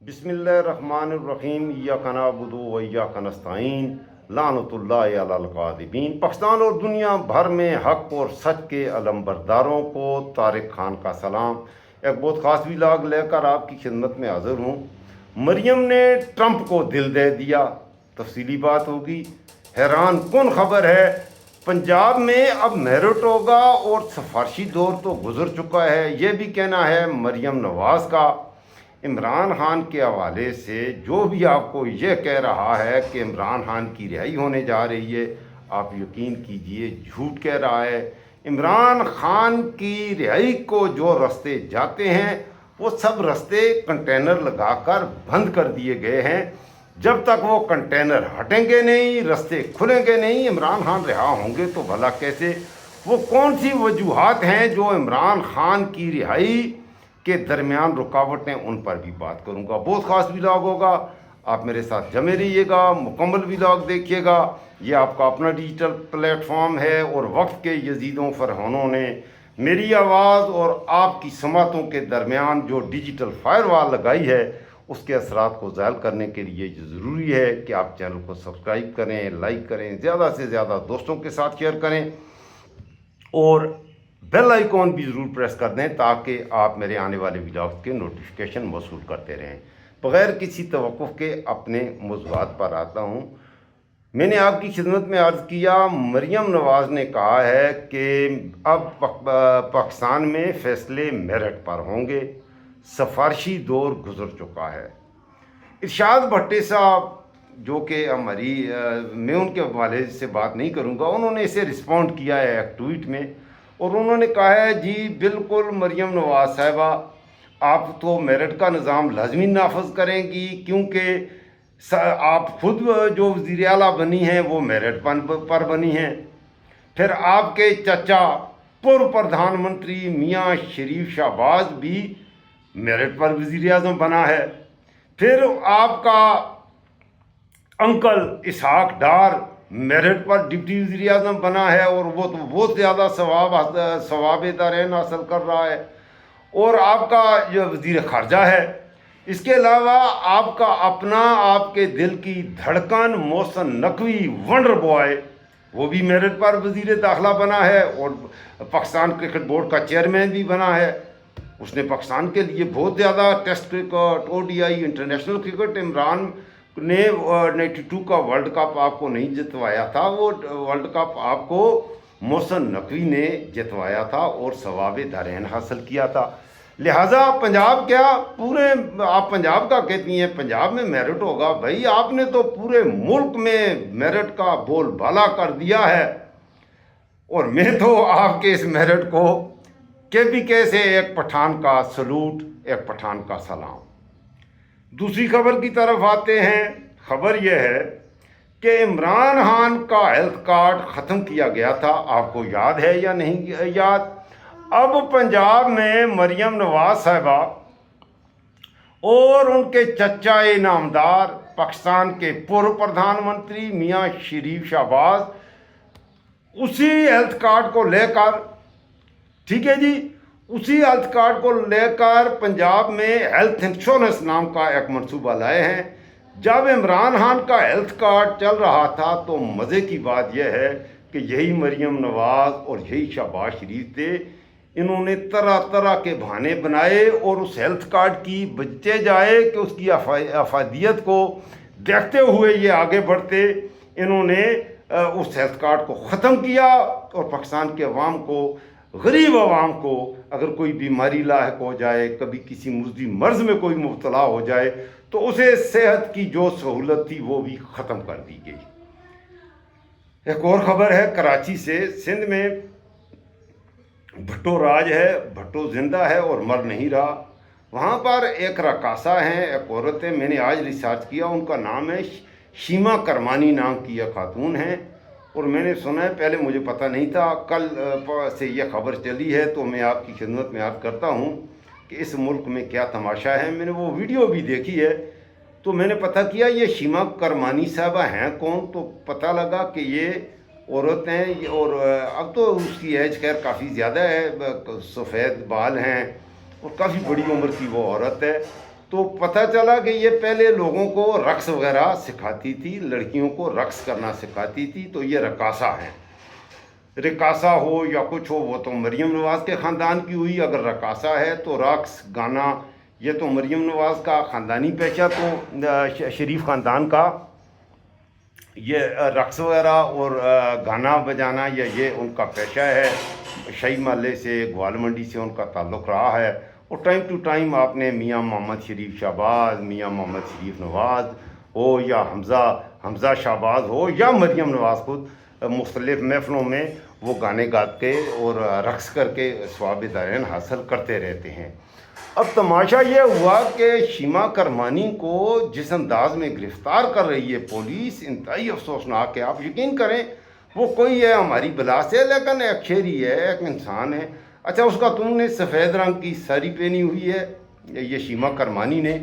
بسم اللہ الرحمن الرحیم ایاک نعبد و ایاک نستعین لعنت اللہ علی الکاذبین۔ پاکستان اور دنیا بھر میں حق اور سچ کے علمبرداروں کو طارق خان کا سلام۔ ایک بہت خاص ولاگ لے کر آپ کی خدمت میں حاضر ہوں۔ مریم نے ٹرمپ کو دل دے دیا، تفصیلی بات ہوگی۔ حیران کن خبر ہے، پنجاب میں اب میرٹ ہوگا اور سفارشی دور تو گزر چکا ہے، یہ بھی کہنا ہے مریم نواز کا۔ عمران خان کے حوالے سے جو بھی آپ کو یہ کہہ رہا ہے کہ عمران خان کی رہائی ہونے جا رہی ہے، آپ یقین کیجئے جھوٹ کہہ رہا ہے۔ عمران خان کی رہائی کو جو رستے جاتے ہیں وہ سب رستے کنٹینر لگا کر بند کر دیے گئے ہیں۔ جب تک وہ کنٹینر ہٹیں گے نہیں، رستے کھلیں گے نہیں، عمران خان رہا ہوں گے تو بھلا کیسے؟ وہ کون سی وجوہات ہیں جو عمران خان کی رہائی کے درمیان رکاوٹیں، ان پر بھی بات کروں گا۔ بہت خاص ولاگ ہوگا، آپ میرے ساتھ جمے رہیے گا، مکمل ولاگ دیکھیے گا۔ یہ آپ کا اپنا ڈیجیٹل پلیٹ فارم ہے اور وقت کے یزیدوں فرحانوں نے میری آواز اور آپ کی سماعتوں کے درمیان جو ڈیجیٹل فائر وال لگائی ہے، اس کے اثرات کو زائل کرنے کے لیے یہ ضروری ہے کہ آپ چینل کو سبسکرائب کریں، لائک کریں، زیادہ سے زیادہ دوستوں کے ساتھ شیئر کریں اور بیل آئیکن بھی ضرور پریس کر دیں تاکہ آپ میرے آنے والے ویڈیوز کے نوٹیفیکیشن موصول کرتے رہیں۔ بغیر کسی توقف کے اپنے موضوعات پر آتا ہوں۔ میں نے آپ کی خدمت میں عرض کیا، مریم نواز نے کہا ہے کہ اب پاکستان میں فیصلے میرٹ پر ہوں گے، سفارشی دور گزر چکا ہے۔ ارشاد بھٹی صاحب جو کہ میں ان کے حوالے سے بات نہیں کروں گا، انہوں نے اسے رسپونڈ کیا ہے ایک ٹویٹ میں، اور انہوں نے کہا ہے جی بالکل مریم نواز صاحبہ، آپ تو میرٹ کا نظام لازمی نافذ کریں گی، کیونکہ آپ خود جو وزیر اعلیٰ بنی ہیں وہ میرٹ پر بنی ہیں۔ پھر آپ کے چچا پردھان منتری میاں شریف شہباز بھی میرٹ پر وزیر اعظم بنا ہے۔ پھر آپ کا انکل اسحاق ڈار میرٹ پر ڈپٹی وزیر اعظم بنا ہے اور وہ تو بہت زیادہ ثواب دارین حاصل کر رہا ہے۔ اور آپ کا جو وزیر خارجہ ہے، اس کے علاوہ آپ کا اپنا آپ کے دل کی دھڑکن محسن نقوی ونڈر بوائے، وہ بھی میرٹ پر وزیر داخلہ بنا ہے اور پاکستان کرکٹ بورڈ کا چیئرمین بھی بنا ہے۔ اس نے پاکستان کے لیے بہت زیادہ test cricket, O D I, international cricket, Imran نے 92 کا ورلڈ کپ آپ کو نہیں جتوایا تھا، وہ ورلڈ کپ آپ کو محسن نقوی نے جتوایا تھا اور ثواب دارین حاصل کیا تھا۔ لہٰذا پنجاب کیا پورے آپ پنجاب کا کہتی ہیں پنجاب میں میرٹ ہوگا؟ بھائی آپ نے تو پورے ملک میں میرٹ کا بول بالا کر دیا ہے، اور میں تو آپ کے اس میرٹ کو KPK سے ایک پٹھان کا سلوٹ، ایک پٹھان کا سلام۔ دوسری خبر کی طرف آتے ہیں۔ خبر یہ ہے کہ عمران خان کا ہیلتھ کارڈ ختم کیا گیا تھا، آپ کو یاد ہے یا نہیں یاد؟ اب پنجاب میں مریم نواز صاحبہ اور ان کے چچا نامدار پاکستان کے پردھان منتری میاں شریف شہباز اسی ہیلتھ کارڈ کو لے کر، ٹھیک ہے جی، اسی ہیلتھ کارڈ کو لے کر پنجاب میں ہیلتھ انشورنس نام کا ایک منصوبہ لائے ہیں۔ جب عمران خان کا ہیلتھ کارڈ چل رہا تھا تو مزے کی بات یہ ہے کہ یہی مریم نواز اور یہی شہباز شریف تھے، انہوں نے طرح طرح کے بہانے بنائے اور اس ہیلتھ کارڈ کی بچے جائے کہ اس کی افادیت کو دیکھتے ہوئے یہ آگے بڑھتے، انہوں نے اس ہیلتھ کارڈ کو ختم کیا اور پاکستان کے عوام کو، غریب عوام کو اگر کوئی بیماری لاحق ہو جائے، کبھی کسی مزدی مرض میں کوئی مبتلا ہو جائے تو اسے صحت کی جو سہولت تھی وہ بھی ختم کر دی گئی۔ ایک اور خبر ہے کراچی سے، سندھ میں بھٹو راج ہے، بھٹو زندہ ہے اور مر نہیں رہا۔ وہاں پر ایک رقاصہ ہیں، ایک عورت ہے، میں نے آج ریسرچ کیا، ان کا نام ہے شیما کرمانی نام کی ایک خاتون ہیں، اور میں نے سنا ہے، پہلے مجھے پتہ نہیں تھا، کل سے یہ خبر چلی ہے تو میں آپ کی خدمت میں عرض کرتا ہوں کہ اس ملک میں کیا تماشا ہے۔ میں نے وہ ویڈیو بھی دیکھی ہے تو میں نے پتہ کیا یہ شیما کرمانی صاحبہ ہیں کون، تو پتہ لگا کہ یہ عورت ہیں، اور اب تو اس کی ایج خیر کافی زیادہ ہے، سفید بال ہیں اور کافی بڑی عمر کی وہ عورت ہے، تو پتہ چلا کہ یہ پہلے لوگوں کو رقص وغیرہ سکھاتی تھی، لڑکیوں کو رقص کرنا سکھاتی تھی، تو یہ رقاصہ ہیں۔ رقاصہ ہو یا کچھ ہو، وہ تو مریم نواز کے خاندان کی ہوئی، اگر رقاصہ ہے تو رقص گانا یہ تو مریم نواز کا خاندانی پیشہ، تو شریف خاندان کا یہ رقص وغیرہ اور گانا بجانا یہ ان کا پیشہ ہے۔ شاہی محلے سے، گوال منڈی سے ان کا تعلق رہا ہے، اور ٹائم ٹو ٹائم آپ نے میاں محمد شریف شہباز، میاں محمد شریف نواز ہو یا حمزہ شہباز ہو یا مریم نواز خود، مختلف محفلوں میں وہ گانے گاتے اور رقص کر کے ثواب دارین حاصل کرتے رہتے ہیں۔ اب تماشا یہ ہوا کہ شیما کرمانی کو جس انداز میں گرفتار کر رہی ہے پولیس، انتہائی افسوسناک ہے۔ آپ یقین کریں، وہ کوئی ہے ہماری بلا سے، لیکن ایک شہری ہے، ایک انسان ہے۔ اچھا، اس کا تم نے سفید رنگ کی ساری پہنی ہوئی ہے، یہ شیما کرمانی نے،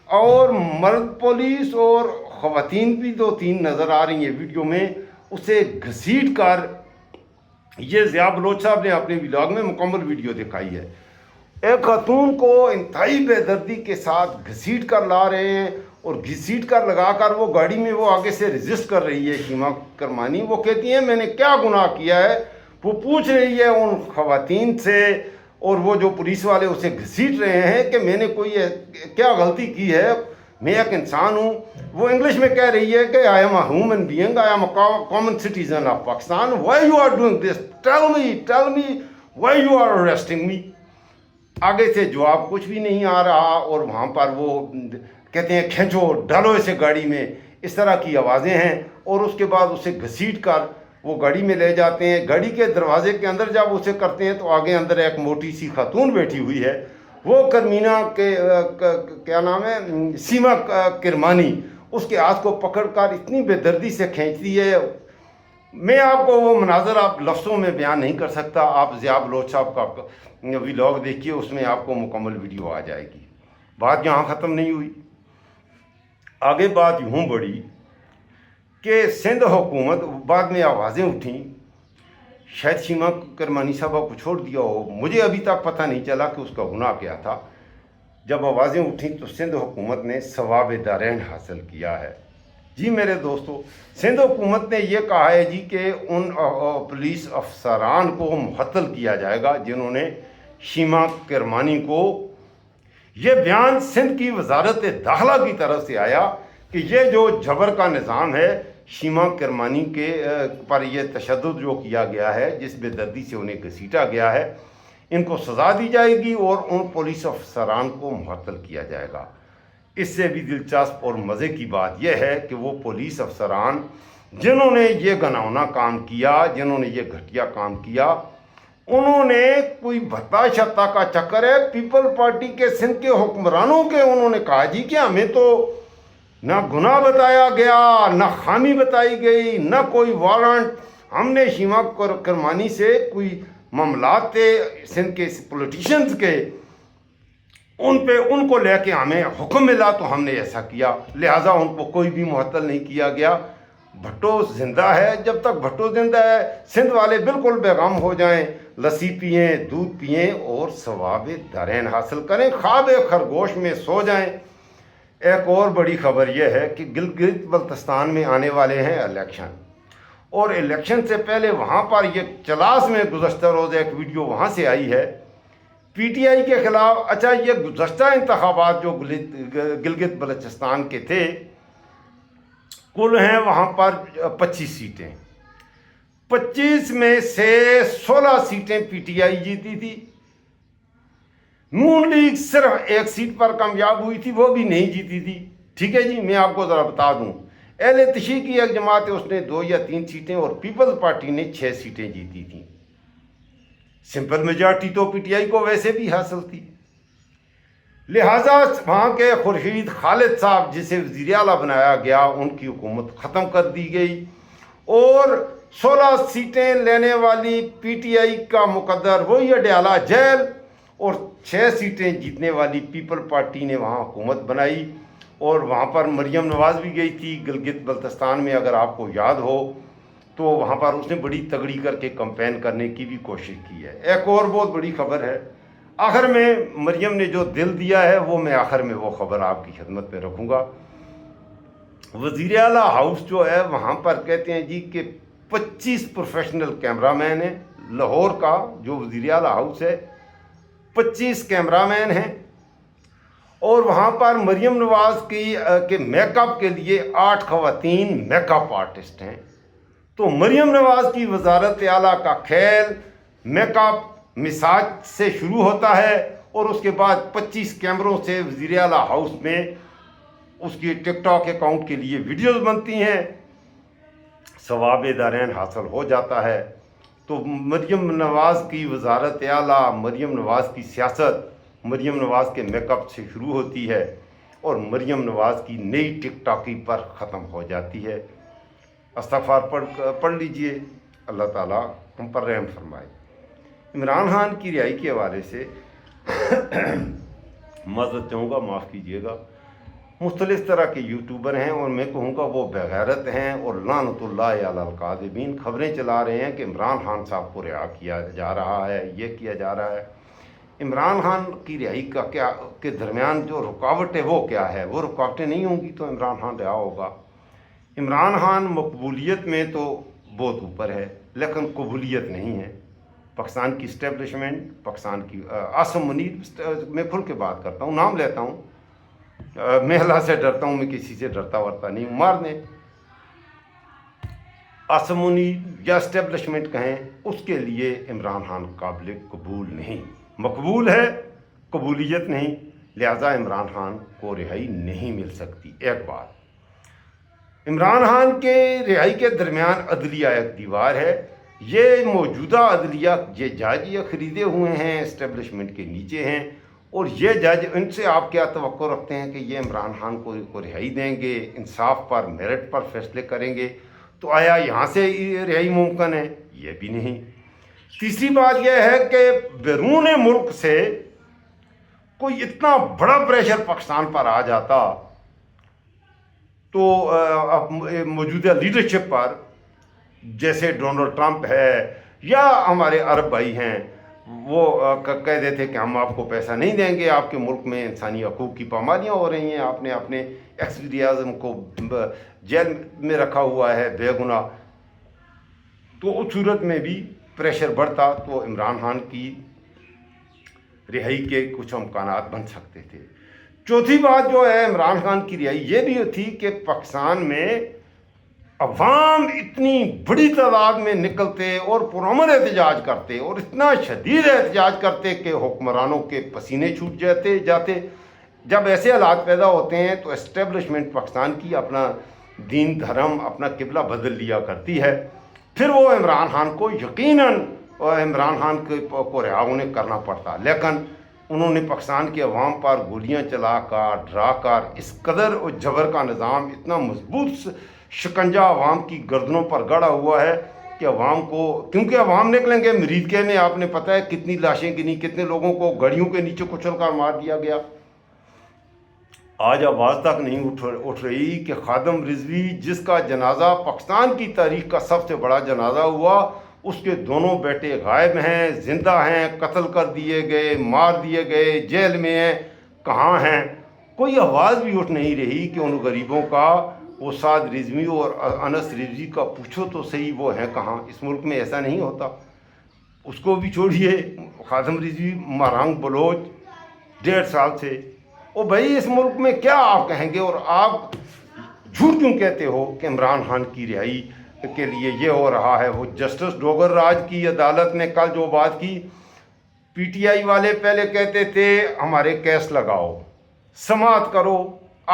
اور مرد پولیس اور خواتین بھی 2-3 نظر آ رہی ہیں ویڈیو میں، اسے گھسیٹ کر، یہ ضیاء بلوچ صاحب نے اپنے ولاگ میں مکمل ویڈیو دکھائی ہے، ایک خاتون کو انتہائی بے دردی کے ساتھ گھسیٹ کر لا رہے ہیں، اور گھسیٹ کر لگا کر وہ گاڑی میں وہ آگے سے ریزسٹ کر رہی ہے شیما کرمانی۔ وہ کہتی ہیں میں نے کیا گناہ کیا ہے، وہ پوچھ رہی ہے ان خواتین سے، اور وہ جو پولیس والے اسے گھسیٹ رہے ہیں کہ میں نے کوئی کیا غلطی کی ہے، میں ایک انسان ہوں۔ وہ انگلش میں کہہ رہی ہے کہ I am a human being, I am a common citizen of Pakistan, why you are doing this, tell me why you are arresting me. آگے سے جواب کچھ بھی نہیں آ رہا، اور وہاں پر وہ کہتے ہیں کھینچو، ڈالو اسے گاڑی میں، اس طرح کی آوازیں ہیں، اور اس کے بعد اسے گھسیٹ کر وہ گاڑی میں لے جاتے ہیں۔ گاڑی کے دروازے کے اندر جب اسے کرتے ہیں تو آگے اندر ایک موٹی سی خاتون بیٹھی ہوئی ہے، وہ کرمینہ کے کیا نام ہے، شیما کرمانی، اس کے ہاتھ کو پکڑ کر اتنی بے دردی سے کھینچتی ہے۔ میں آپ کو وہ مناظر آپ لفظوں میں بیان نہیں کر سکتا، آپ ضیاء بلوچ صاحب کا ولاگ دیکھیے، اس میں آپ کو مکمل ویڈیو آ جائے گی۔ بات یہاں ختم نہیں ہوئی، آگے بات یوں بڑھی کہ سندھ حکومت، بعد میں آوازیں اٹھیں، شاید شیما کرمانی صاحبہ کو چھوڑ دیا ہو، مجھے ابھی تک پتہ نہیں چلا کہ اس کا گناہ کیا تھا۔ جب آوازیں اٹھیں تو سندھ حکومت نے ثواب دارین حاصل کیا ہے۔ جی میرے دوستو، سندھ حکومت نے یہ کہا ہے جی کہ ان پولیس افسران کو معطل کیا جائے گا جنہوں نے شیما کرمانی کو، یہ بیان سندھ کی وزارت داخلہ کی طرف سے آیا کہ یہ جو جبر کا نظام ہے، شیما کرمانی کے پر یہ تشدد جو کیا گیا ہے، جس بے دردی سے انہیں گھسیٹا گیا ہے، ان کو سزا دی جائے گی اور ان پولیس افسران کو معطل کیا جائے گا۔ اس سے بھی دلچسپ اور مزے کی بات یہ ہے کہ وہ پولیس افسران جنہوں نے یہ گھناؤنا کام کیا، جنہوں نے یہ گھٹیا کام کیا، انہوں نے کوئی بھتا شتا کا چکر ہے، پیپل پارٹی کے سندھ کے حکمرانوں کے، انہوں نے کہا جی کہ ہمیں تو نہ گناہ بتایا گیا، نہ خامی بتائی گئی، نہ کوئی وارنٹ، ہم نے شیما کرمانی سے کوئی معاملات تھے سندھ کے پولیٹیشنز کے، ان کو لے کے ہمیں حکم ملا تو ہم نے ایسا کیا، لہٰذا ان کو کوئی بھی معطل نہیں کیا گیا۔ بھٹو زندہ ہے، جب تک بھٹو زندہ ہے سندھ والے بالکل بے غم ہو جائیں، لسی پئیں، دودھ پئیں اور ثواب دارین حاصل کریں، خواب خرگوش میں سو جائیں۔ ایک اور بڑی خبر یہ ہے کہ گلگت بلتستان میں آنے والے ہیں الیکشن، اور الیکشن سے پہلے وہاں پر یہ چلاس میں گزشتہ روز ایک ویڈیو وہاں سے آئی ہے پی ٹی آئی کے خلاف۔ اچھا، یہ گزشتہ انتخابات جو گلگت بلتستان کے تھے، کل ہیں وہاں پر 25 سیٹیں، 25 میں سے 16 سیٹیں پی ٹی آئی جیتی تھی، نون لیگ صرف ایک سیٹ پر کامیاب ہوئی تھی، وہ بھی نہیں جیتی تھی۔ ٹھیک ہے جی، میں آپ کو ذرا بتا دوں، اہل تشیع کی ایک جماعت ہے، اس نے 2 یا 3 سیٹیں، اور پیپلز پارٹی نے 6 سیٹیں جیتی تھیں۔ سمپل میجارٹی تو پی ٹی آئی کو ویسے بھی حاصل تھی، لہٰذا وہاں کے خورشید خالد صاحب جسے وزیر اعلیٰ بنایا گیا، ان کی حکومت ختم کر دی گئی، اور 16 سیٹیں لینے والی پی ٹی آئی کا مقدر وہی اڈیالہ جیل، اور 6 سیٹیں جیتنے والی پیپل پارٹی نے وہاں حکومت بنائی، اور وہاں پر مریم نواز بھی گئی تھی گلگت بلتستان میں، اگر آپ کو یاد ہو تو وہاں پر اس نے بڑی تگڑی کر کے کمپین کرنے کی بھی کوشش کی ہے۔ ایک اور بہت بڑی خبر ہے، آخر میں مریم نے جو دل دیا ہے وہ میں آخر میں وہ خبر آپ کی خدمت میں رکھوں گا۔ وزیر اعلیٰ ہاؤس جو ہے وہاں پر کہتے ہیں جی کہ 25 پروفیشنل کیمرہ مین ہیں، لاہور کا جو وزیر اعلیٰ ہاؤس ہے 25 کیمرہ مین ہیں، اور وہاں پر مریم نواز کے میک اپ کے لیے 8 خواتین میک اپ آرٹسٹ ہیں۔ تو مریم نواز کی وزارت اعلیٰ کا کھیل میک اپ مساج سے شروع ہوتا ہے، اور اس کے بعد 25 کیمروں سے وزیر اعلیٰ ہاؤس میں اس کی ٹک ٹاک اکاؤنٹ کے لیے ویڈیوز بنتی ہیں، ثواب دارین حاصل ہو جاتا ہے۔ تو مریم نواز کی وزارت اعلیٰ، مریم نواز کی سیاست مریم نواز کے میک اپ سے شروع ہوتی ہے اور مریم نواز کی نئی ٹک ٹاکی پر ختم ہو جاتی ہے۔ استغفار پڑھ لیجئے، اللہ تعالیٰ ہم پر رحم فرمائے۔ عمران خان کی رہائی کے حوالے سے معذرت چاہوں گا، معاف کیجیے گا، مختلف طرح کے یوٹیوبر ہیں اور میں کہوں گا وہ بغیرت ہیں اور لعنت اللہ علی الکاذبین، خبریں چلا رہے ہیں کہ عمران خان صاحب کو رہا کیا جا رہا ہے، یہ کیا جا رہا ہے۔ عمران خان کی رہائی کا کیا کے درمیان جو رکاوٹ ہے وہ کیا ہے؟ وہ رکاوٹیں نہیں ہوں گی تو عمران خان رہا ہوگا۔ عمران خان مقبولیت میں تو بہت اوپر ہے لیکن قبولیت نہیں ہے۔ پاکستان کی اسٹیبلشمنٹ، پاکستان کی عاصم منیر، میں کھل کے بات کرتا ہوں، نام لیتا ہوں، میں اللہ سے ڈرتا ہوں، میں کسی سے ڈرتا ورتا نہیں ہوں، مار دیں۔ عاصم منیر یا اسٹیبلشمنٹ کہیں، اس کے لیے عمران خان قابل قبول نہیں، مقبول ہے قبولیت نہیں، لہذا عمران خان کو رہائی نہیں مل سکتی۔ ایک بات، عمران خان کے رہائی کے درمیان عدلیہ ایک دیوار ہے۔ یہ موجودہ عدلیہ، یہ جج یہ خریدے ہوئے ہیں، اسٹیبلشمنٹ کے نیچے ہیں، اور یہ جج، ان سے آپ کیا توقع رکھتے ہیں کہ یہ عمران خان کو رہائی دیں گے، انصاف پر، میرٹ پر فیصلے کریں گے؟ تو آیا یہاں سے رہائی ممکن ہے؟ یہ بھی نہیں۔ تیسری بات یہ ہے کہ بیرون ملک سے کوئی اتنا بڑا پریشر پاکستان پر آ جاتا تو موجودہ لیڈرشپ پر، جیسے ڈونلڈ ٹرمپ ہے یا ہمارے عرب بھائی ہیں، وہ کہہ دیتے کہ ہم آپ کو پیسہ نہیں دیں گے، آپ کے ملک میں انسانی حقوق کی پامالیاں ہو رہی ہیں، آپ نے اپنے ایکس وزیر اعظم کو جیل میں رکھا ہوا ہے بے گناہ، تو اس صورت میں بھی پریشر بڑھتا تو عمران خان کی رہائی کے کچھ امکانات بن سکتے تھے۔ چوتھی بات جو ہے عمران خان کی رہائی یہ بھی تھی کہ پاکستان میں عوام اتنی بڑی تعداد میں نکلتے اور پرامن احتجاج کرتے اور اتنا شدید احتجاج کرتے کہ حکمرانوں کے پسینے چھوٹ جاتے۔ جب ایسے حالات پیدا ہوتے ہیں تو اسٹیبلشمنٹ پاکستان کی اپنا دین دھرم، اپنا قبلہ بدل لیا کرتی ہے، پھر وہ عمران خان کو یقیناً عمران خان کو رہا انہیں کرنا پڑتا، لیکن انہوں نے پاکستان کے عوام پر گولیاں چلا کر، ڈرا کر، اس قدر جبر کا نظام، اتنا مضبوط شکنجہ عوام کی گردنوں پر گڑا ہوا ہے کہ عوام کو، کیونکہ عوام نکلیں گے، مریدکے میں آپ نے پتہ ہے کتنی لاشیں گنی، کتنے لوگوں کو گڑیوں کے نیچے کچل کر مار دیا گیا۔ آج آواز تک نہیں اٹھ رہی کہ خادم رضوی، جس کا جنازہ پاکستان کی تاریخ کا سب سے بڑا جنازہ ہوا، اس کے دونوں بیٹے غائب ہیں، زندہ ہیں، قتل کر دیے گئے، مار دیے گئے، جیل میں ہیں، کہاں ہیں؟ کوئی آواز بھی اٹھ نہیں رہی کہ ان غریبوں کا، وہ سعد رضوی اور انس رضوی کا پوچھو تو صحیح، وہ ہیں کہاں؟ اس ملک میں ایسا نہیں ہوتا۔ اس کو بھی چھوڑیے، خادم رضوی مہرانگ بلوچ 1.5 سال سے، او بھائی اس ملک میں کیا آپ کہیں گے؟ اور آپ جھوٹ کیوں کہتے ہو کہ عمران خان کی رہائی کے لیے یہ ہو رہا ہے؟ وہ جسٹس ڈوگر راج کی عدالت نے کل جو بات کی، پی ٹی آئی والے پہلے کہتے تھے ہمارے کیس لگاؤ، سماعت کرو،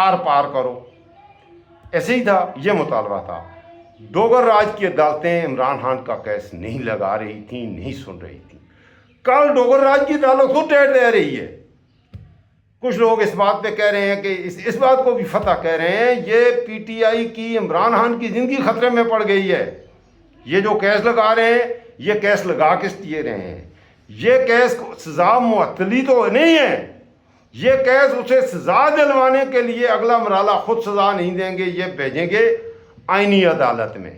آر پار کرو، ایسے ہی تھا، یہ مطالبہ تھا۔ ڈوگر راج کی عدالتیں عمران خان کا کیس نہیں لگا رہی تھیں، نہیں سن رہی تھیں۔ کل ڈوگر راج کی عدالت خود ڈیٹ دے رہی ہے۔ کچھ لوگ اس بات پہ کہہ رہے ہیں کہ اس بات کو بھی فتح کہہ رہے ہیں، یہ پی ٹی آئی کی عمران خان کی زندگی خطرے میں پڑ گئی ہے۔ یہ جو کیس لگا رہے ہیں، یہ کیس لگا کس لیے رہے ہیں؟ یہ کیس سزا معطلی تو نہیں ہے، یہ کیس اسے سزا دلوانے کے لیے اگلا مرحلہ، خود سزا نہیں دیں گے، یہ بھیجیں گے آئینی عدالت میں۔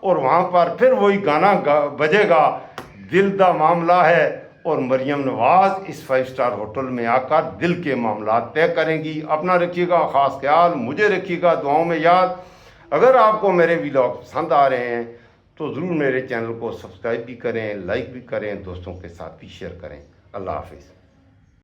اور وہاں پر پھر وہی گانا بجے گا دل دا معاملہ ہے، اور مریم نواز اس 5 اسٹار ہوٹل میں آ کر دل کے معاملات طے کریں گی۔ اپنا رکھیے گا خاص خیال، مجھے رکھیے گا دعاؤں میں یاد۔ اگر آپ کو میرے ویلاگ پسند آ رہے ہیں تو ضرور میرے چینل کو سبسکرائب بھی کریں، لائک بھی کریں، دوستوں کے ساتھ بھی شیئر کریں۔ اللہ حافظ۔